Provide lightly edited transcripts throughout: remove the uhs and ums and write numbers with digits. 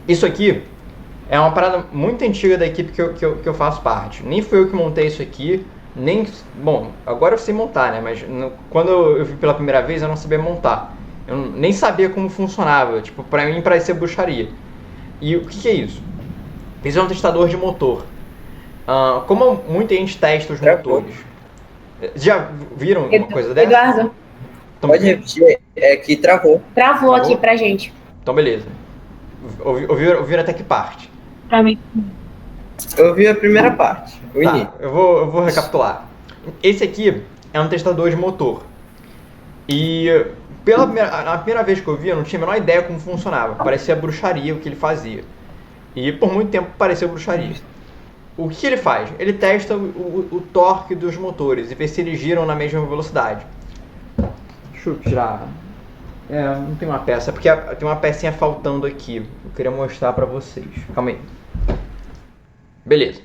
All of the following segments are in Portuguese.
Isso aqui é uma parada muito antiga da equipe que eu faço parte. Nem fui eu que montei isso aqui, nem... Bom, agora eu sei montar, né? Mas quando eu vi pela primeira vez, eu não sabia montar. Eu nem sabia como funcionava. Tipo, pra mim parecia bruxaria. E o que é isso? Isso é um testador de motor. Como muita gente testa os Travou. motores? Já viram uma coisa dessa? Eduardo, Estão me Pode ouvindo? repetir, é que travou. travou aqui Travou? pra gente. Então beleza. Ouviram até que parte? Pra mim. Eu vi a primeira parte, o início. Tá, eu vou recapitular. Esse aqui é um testador de motor. E na primeira vez que eu vi, eu não tinha a menor ideia como funcionava. Parecia bruxaria o que ele fazia. E por muito tempo pareceu bruxaria. O que ele faz? Ele testa o torque dos motores e vê se eles giram na mesma velocidade. Deixa eu tirar. Não tem uma peça, porque tem uma pecinha faltando aqui. Eu queria mostrar pra vocês. Calma aí. Beleza.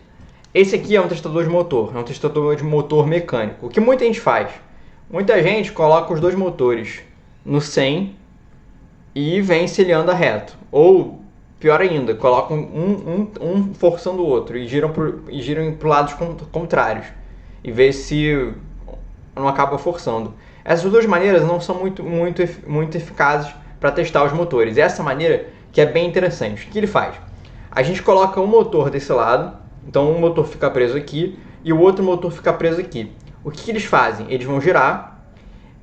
Esse aqui é um testador de motor, é um testador de motor mecânico. O que muita gente faz? Muita gente coloca os dois motores no 100 e vem se ele anda reto. Ou, pior ainda, colocam um forçando o outro e giram para lados contrários. E vê se não acaba forçando. Essas duas maneiras não são muito eficazes para testar os motores. Essa maneira que é bem interessante. O que ele faz? A gente coloca um motor desse lado, então um motor fica preso aqui e o outro motor fica preso aqui. O que eles fazem? Eles vão girar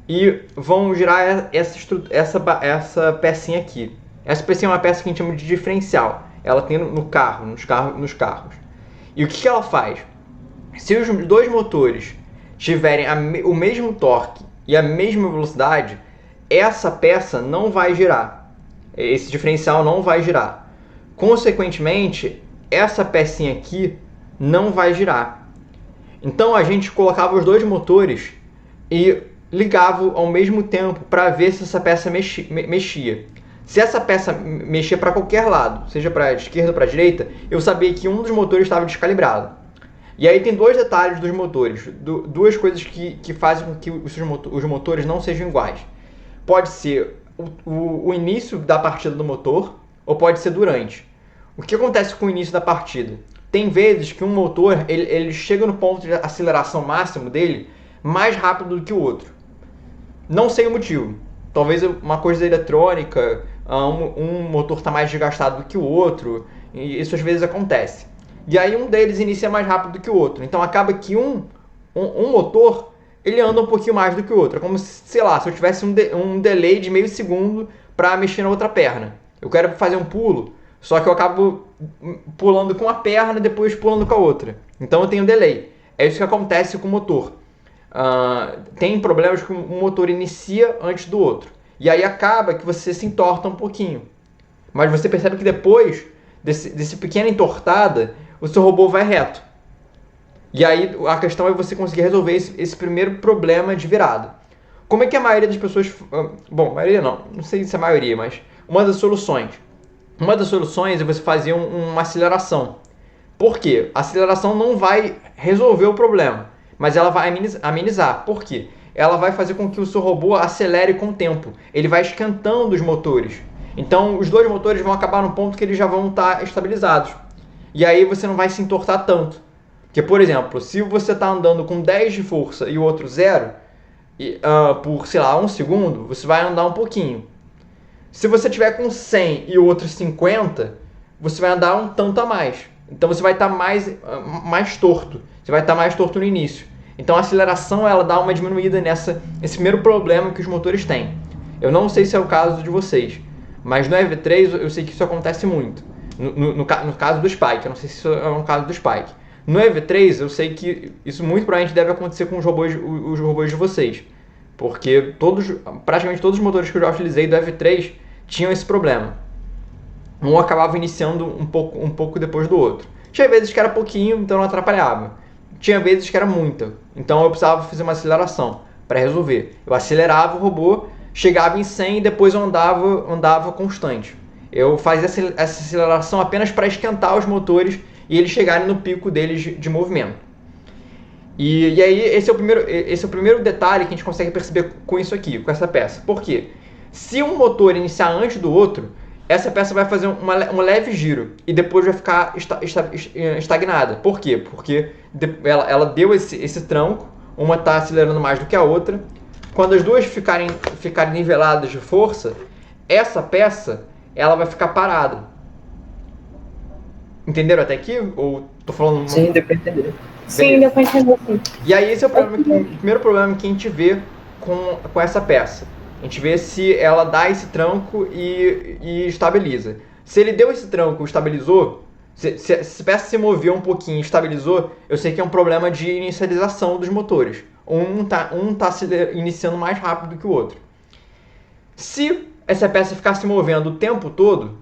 e vão girar essa pecinha aqui. Essa pecinha é uma peça que a gente chama de diferencial. Ela tem nos carros. E o que ela faz? Se os dois motores tiverem o mesmo torque e a mesma velocidade, essa peça não vai girar. Esse diferencial não vai girar. Consequentemente, essa pecinha aqui não vai girar. Então a gente colocava os dois motores e ligava ao mesmo tempo para ver se essa peça mexia. Se essa peça mexia para qualquer lado, seja para a esquerda ou para a direita, eu sabia que um dos motores estava descalibrado. E aí tem dois detalhes dos motores, duas coisas que fazem com que os motores não sejam iguais. Pode ser o início da partida do motor ou pode ser durante. O que acontece com o início da partida? Tem vezes que um motor ele chega no ponto de aceleração máximo dele mais rápido do que o outro. Não sei o motivo. Talvez uma coisa eletrônica, um motor está mais desgastado do que o outro, e isso às vezes acontece. E aí um deles inicia mais rápido do que o outro. Então acaba que um motor ele anda um pouquinho mais do que o outro. É como se, sei lá, se eu tivesse um delay de meio segundo para mexer na outra perna. Eu quero fazer um pulo, só que eu acabo pulando com a perna e depois pulando com a outra. Então eu tenho delay. É isso que acontece com o motor. Tem problemas que um motor inicia antes do outro. E aí acaba que você se entorta um pouquinho. Mas você percebe que depois desse pequena entortada, o seu robô vai reto. E aí a questão é você conseguir resolver esse primeiro problema de virada. Como é que a maioria das pessoas... Bom, maioria não sei se é a maioria, mas uma das soluções é você fazer uma aceleração. Por quê? A aceleração não vai resolver o problema, mas ela vai amenizar. Por quê? Ela vai fazer com que o seu robô acelere com o tempo. Ele vai esquentando os motores. Então, os dois motores vão acabar no ponto que eles já vão estar estabilizados. E aí você não vai se entortar tanto. Porque, por exemplo, se você está andando com 10 de força e o outro 0, por, sei lá, 1 segundo, você vai andar um pouquinho. Se você tiver com 100 e o outro 50, você vai andar um tanto a mais. Então você vai estar mais torto. Você vai estar mais torto no início. Então a aceleração ela dá uma diminuída nesse primeiro problema que os motores têm. Eu não sei se é o caso de vocês, mas no EV3 eu sei que isso acontece muito. No caso do Spike, eu não sei se isso é um caso do Spike. No EV3 eu sei que isso muito provavelmente deve acontecer com os robôs de vocês. Porque praticamente todos os motores que eu já utilizei do EV3 tinham esse problema. Um acabava iniciando um pouco depois do outro. Tinha vezes que era pouquinho, então não atrapalhava. Tinha vezes que era muita, então eu precisava fazer uma aceleração para resolver. Eu acelerava o robô, chegava em 100 e depois eu andava constante. Eu fazia essa aceleração apenas para esquentar os motores e eles chegarem no pico deles de movimento. E aí esse é o primeiro detalhe que a gente consegue perceber com isso aqui, com essa peça. Por quê? Se um motor iniciar antes do outro, essa peça vai fazer um leve giro e depois vai ficar estagnada. Por quê? Porque ela deu esse tranco, uma está acelerando mais do que a outra. Quando as duas ficarem niveladas de força, essa peça ela vai ficar parada. Entenderam até aqui? Ou tô falando... Sim, deu pra entender. Sim, deu pra entender sim. E aí esse é o primeiro problema que a gente vê com essa peça. A gente vê se ela dá esse tranco e estabiliza. Se ele deu esse tranco e estabilizou, se a peça se moveu um pouquinho e estabilizou, eu sei que é um problema de inicialização dos motores. Um tá se iniciando mais rápido que o outro. Se essa peça ficar se movendo o tempo todo,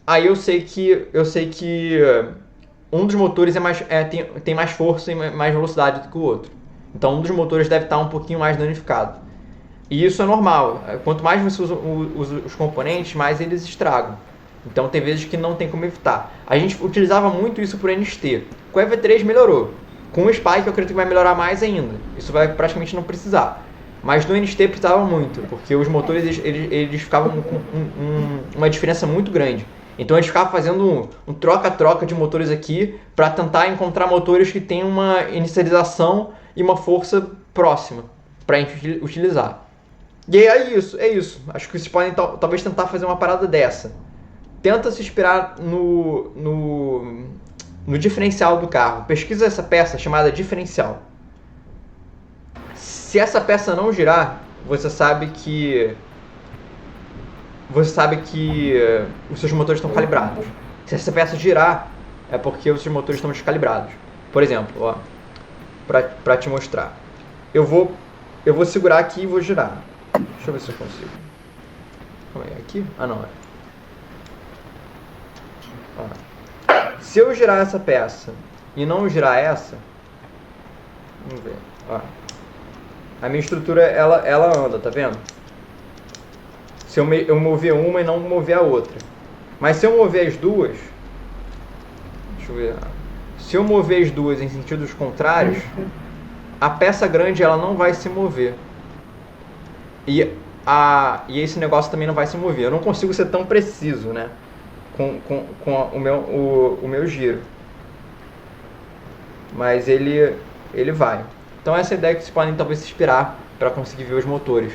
aí eu sei que um dos motores tem mais força e mais velocidade do que o outro. Então um dos motores deve estar um pouquinho mais danificado. E isso é normal. Quanto mais você usa os componentes, mais eles estragam. Então tem vezes que não tem como evitar. A gente utilizava muito isso por NXT. Com o EV3 melhorou. Com o Spike eu acredito que vai melhorar mais ainda. Isso vai praticamente não precisar. Mas no NXT precisava muito, porque os motores eles ficavam com uma diferença muito grande. Então a gente ficava fazendo um troca-troca de motores aqui para tentar encontrar motores que têm uma inicialização e uma força próxima para a gente utilizar. E é isso. Acho que vocês podem talvez tentar fazer uma parada dessa. Tenta se inspirar no diferencial do carro. Pesquisa essa peça chamada diferencial. Se essa peça não girar, você sabe que os seus motores estão calibrados. Se essa peça girar, é porque os seus motores estão descalibrados. Por exemplo, ó, para te mostrar. Eu vou segurar aqui e vou girar. Deixa eu ver se eu consigo. Calma aí, aqui? Ah, não. Ó. Se eu girar essa peça e não girar essa, vamos ver. Ó. A minha estrutura, ela anda, tá vendo? Se eu mover uma e não mover a outra. Mas se eu mover as duas... Deixa eu ver. Se eu mover as duas em sentidos contrários, a peça grande ela não vai se mover. E esse negócio também não vai se mover. Eu não consigo ser tão preciso, né? Com o meu giro. Mas ele vai. Então essa é a ideia que vocês podem talvez se inspirar para conseguir ver os motores.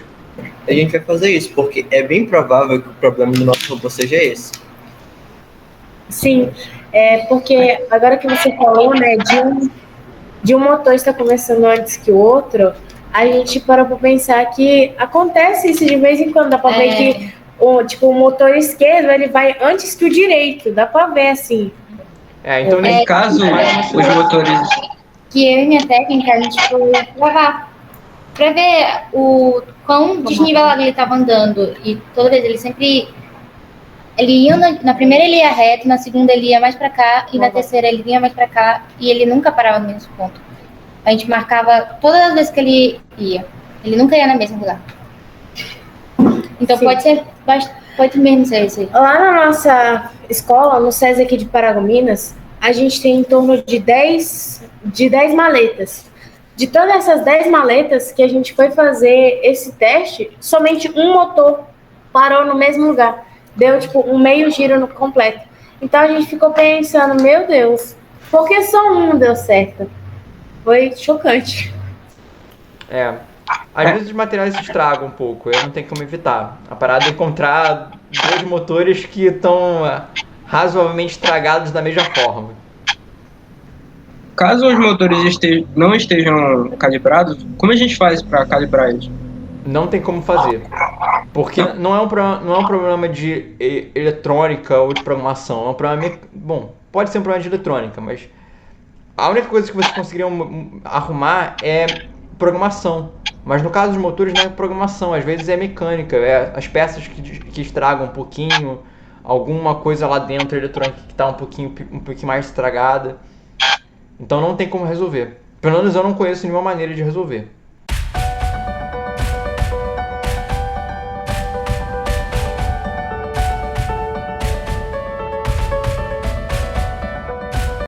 A gente vai fazer isso, porque é bem provável que o problema do nosso robô seja esse. Sim, porque agora que você falou, né, de um motor estar começando antes que o outro, a gente parou para pensar que acontece isso de vez em quando. Dá para ver que o motor esquerdo ele vai antes que o direito, dá para ver assim. Então nesse caso, os motores... Que eu e minha técnica, a gente foi gravar para ver o quão desnivelado ele estava andando. E toda vez ele ia na primeira ele ia reto, na segunda ele ia mais para cá e na terceira ele vinha mais para cá e ele nunca parava no mesmo ponto. A gente marcava todas as vezes que ele ia. Ele nunca ia no mesmo lugar. Então Sim. pode mesmo ser isso aí. Lá na nossa escola, no SESI aqui de Paragominas, a gente tem em torno de 10 maletas. De todas essas 10 maletas que a gente foi fazer esse teste, somente um motor parou no mesmo lugar. Deu um meio giro no completo. Então a gente ficou pensando, meu Deus, por que só um deu certo? Foi chocante. Às vezes os materiais se estragam um pouco, eu não tenho como evitar. A parada é encontrar dois motores que estão razoavelmente estragados da mesma forma. Caso os motores não estejam calibrados, como a gente faz para calibrar eles? Não tem como fazer. Porque não é um problema de eletrônica ou de programação. É um problema... Bom, pode ser um problema de eletrônica, mas... A única coisa que vocês conseguiriam arrumar é programação. Mas no caso dos motores não é programação, às vezes é mecânica. É as peças que estragam um pouquinho, alguma coisa lá dentro eletrônica que está um pouquinho mais estragada. Então não tem como resolver. Pelo menos eu não conheço nenhuma maneira de resolver.